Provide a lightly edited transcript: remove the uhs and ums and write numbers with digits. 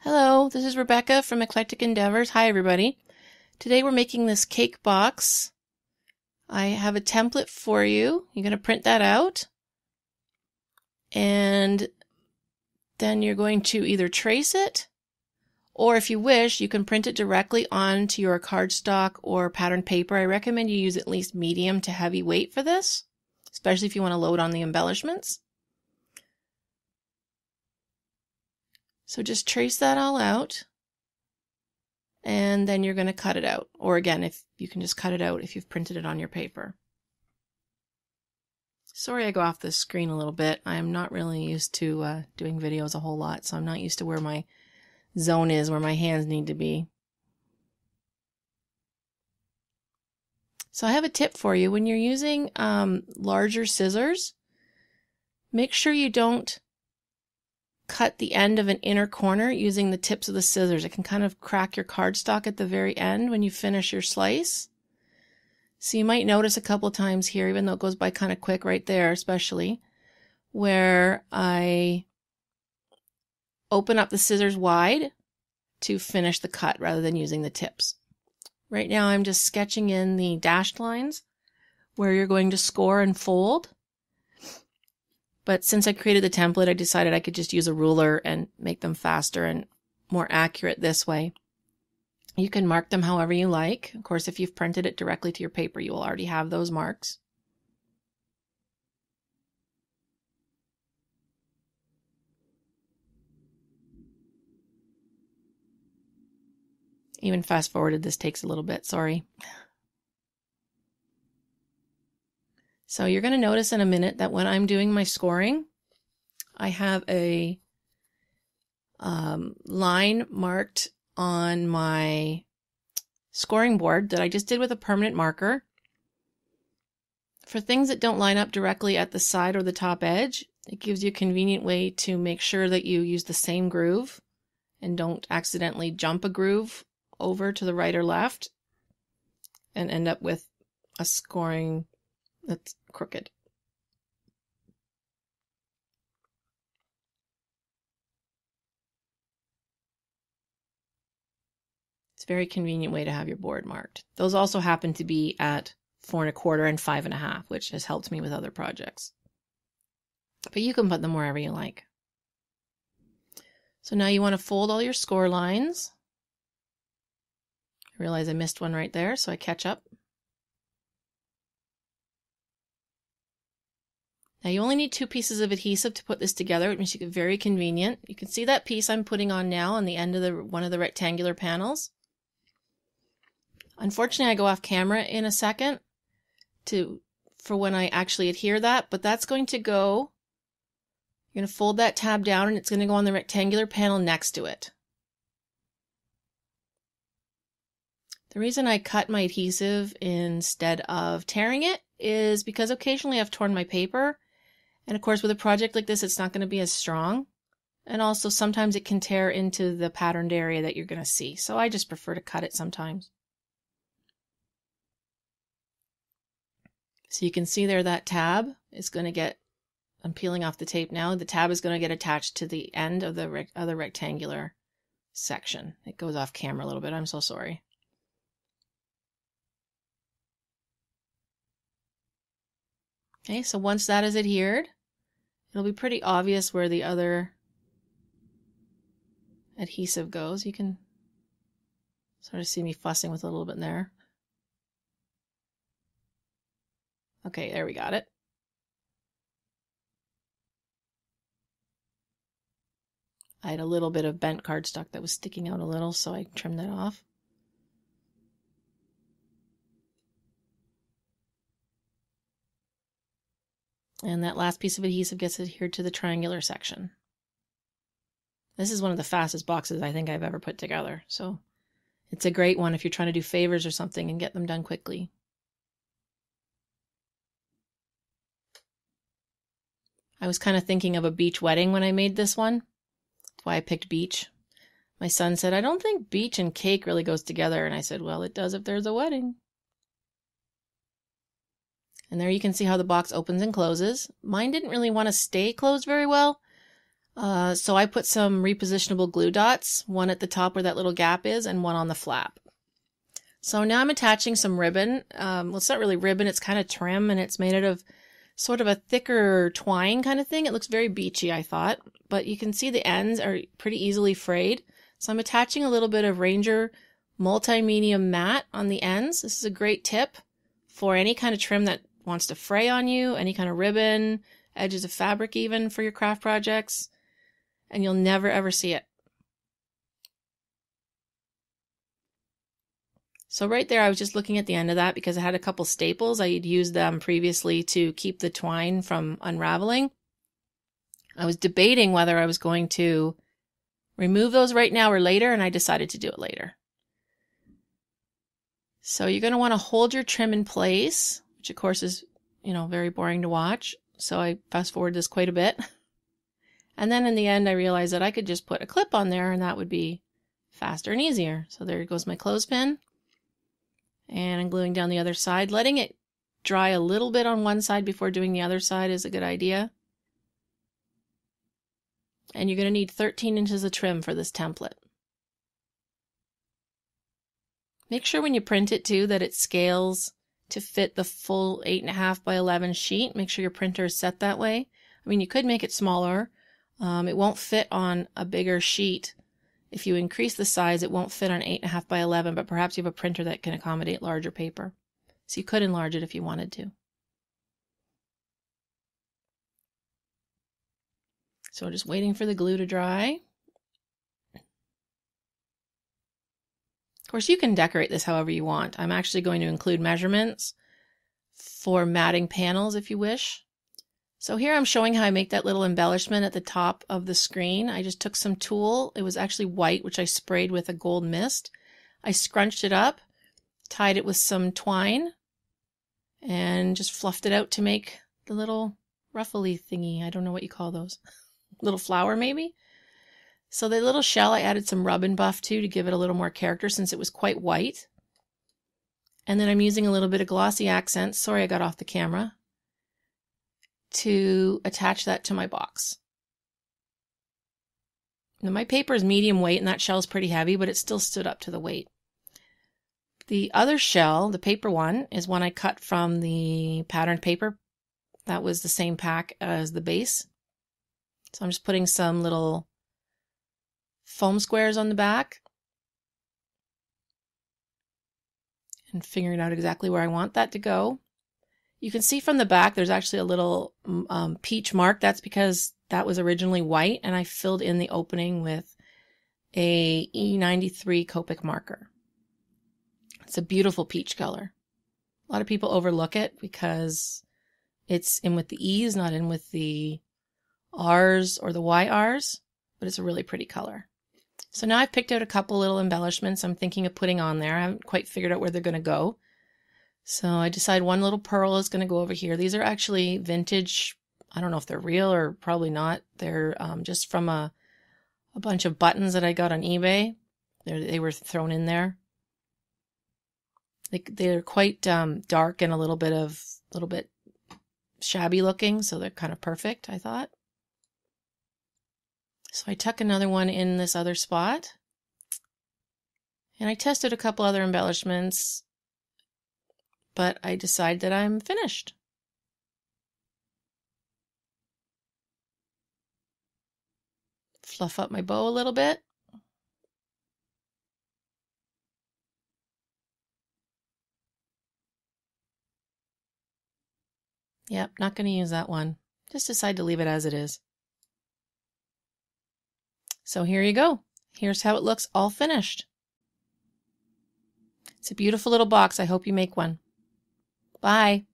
Hello, this is Rebecca from Eclectic Endeavors. Hi, everybody. Today we're making this cake box. I have a template for you. You're going to print that out. And then you're going to either trace it, or if you wish, you can print it directly onto your cardstock or patterned paper. I recommend you use at least medium to heavy weight for this, especially if you want to load on the embellishments. So just trace that all out, and then you're going to cut it out. Or again, if you can just cut it out if you've printed it on your paper. Sorry I go off the screen a little bit. I'm not really used to doing videos a whole lot, so I'm not used to where my zone is, where my hands need to be. So I have a tip for you. When you're using larger scissors, make sure you don't cut the end of an inner corner using the tips of the scissors. It can kind of crack your cardstock at the very end when you finish your slice. So you might notice a couple times here, even though it goes by kind of quick right there, especially, where I open up the scissors wide to finish the cut rather than using the tips. Right now I'm just sketching in the dashed lines where you're going to score and fold. But since I created the template, I decided I could just use a ruler and make them faster and more accurate this way. You can mark them however you like. Of course, if you've printed it directly to your paper, you will already have those marks. Even fast forwarded, this takes a little bit, sorry. So you're going to notice in a minute that when I'm doing my scoring, I have a line marked on my scoring board that I just did with a permanent marker. For things that don't line up directly at the side or the top edge, it gives you a convenient way to make sure that you use the same groove and don't accidentally jump a groove over to the right or left and end up with a scoring that's crooked. It's a very convenient way to have your board marked. Those also happen to be at 4 1/4 and 5 1/2, which has helped me with other projects. But you can put them wherever you like. So now you want to fold all your score lines. I realize I missed one right there, so I catch up. Now you only need 2 pieces of adhesive to put this together, which makes it very convenient. You can see that piece I'm putting on now on the end of one of the rectangular panels. Unfortunately, I go off camera in a second for when I actually adhere that, but that's going to go, you're going to fold that tab down and it's going to go on the rectangular panel next to it. The reason I cut my adhesive instead of tearing it is because occasionally I've torn my paper. And of course, with a project like this, it's not going to be as strong. And also, sometimes it can tear into the patterned area that you're going to see. So I just prefer to cut it sometimes. So you can see there that tab is going to get, I'm peeling off the tape now, the tab is going to get attached to the end of the other rectangular section. It goes off camera a little bit, I'm so sorry. Okay, so once that is adhered, it'll be pretty obvious where the other adhesive goes. You can sort of see me fussing with a little bit there. Okay, there we got it. I had a little bit of bent cardstock that was sticking out a little, so I trimmed that off. And that last piece of adhesive gets adhered to the triangular section. This is one of the fastest boxes I think I've ever put together, so it's a great one if you're trying to do favors or something and get them done quickly. I was kind of thinking of a beach wedding when I made this one. That's why I picked beach. My son said, I don't think beach and cake really goes together. And I said, well, it does if there's a wedding. And there you can see how the box opens and closes. Mine didn't really want to stay closed very well. So I put some repositionable glue dots, one at the top where that little gap is and one on the flap. So now I'm attaching some ribbon. Well, it's not really ribbon, it's kind of trim, and it's made out of sort of a thicker twine kind of thing. It looks very beachy, I thought, but you can see the ends are pretty easily frayed. So I'm attaching a little bit of Ranger Multi-Medium Matte on the ends. This is a great tip for any kind of trim that wants to fray on you, any kind of ribbon, edges of fabric even for your craft projects, and you'll never ever see it. So right there, I was just looking at the end of that because I had a couple staples. I had used them previously to keep the twine from unraveling. I was debating whether I was going to remove those right now or later, and I decided to do it later. So you're going to want to hold your trim in place, which of course is, very boring to watch. So I fast forward this quite a bit. And then in the end, I realized that I could just put a clip on there and that would be faster and easier. So there goes my clothespin. And I'm gluing down the other side. Letting it dry a little bit on one side before doing the other side is a good idea. And you're going to need 13 inches of trim for this template. Make sure when you print it too that it scales to fit the full 8.5 by 11 sheet. Make sure your printer is set that way. I mean, you could make it smaller. It won't fit on a bigger sheet. If you increase the size, it won't fit on 8.5 by 11, but perhaps you have a printer that can accommodate larger paper. So you could enlarge it if you wanted to. So we're just waiting for the glue to dry. Of course, you can decorate this however you want. I'm actually going to include measurements for matting panels if you wish. So here I'm showing how I make that little embellishment at the top of the screen. I just took some tulle. It was actually white, which I sprayed with a gold mist. I scrunched it up, tied it with some twine, and just fluffed it out to make the little ruffly thingy. I don't know what you call those. Little flower maybe? So the little shell, I added some rub and buff to give it a little more character since it was quite white. And then I'm using a little bit of glossy accents. Sorry I got off the camera. To attach that to my box. Now my paper is medium weight and that shell is pretty heavy, but it still stood up to the weight. The other shell, the paper one, is one I cut from the patterned paper. That was the same pack as the base. So I'm just putting some little foam squares on the back and figuring out exactly where I want that to go. You can see from the back there's actually a little peach mark. That's because that was originally white and I filled in the opening with a E93 Copic marker. It's a beautiful peach color. A lot of people overlook it because it's in with the E's, not in with the R's or the YR's, but it's a really pretty color. So now I've picked out a couple little embellishments I'm thinking of putting on there. I haven't quite figured out where they're going to go. So I decided one little pearl is going to go over here. These are actually vintage. I don't know if they're real or probably not. They're just from a bunch of buttons that I got on eBay. They were thrown in there. They're quite dark and a little bit shabby looking, so they're kind of perfect, I thought. So I tuck another one in this other spot. And I tested a couple other embellishments, but I decide that I'm finished. Fluff up my bow a little bit. Yep, not going to use that one. Just decide to leave it as it is. So here you go. Here's how it looks all finished. It's a beautiful little box. I hope you make one. Bye.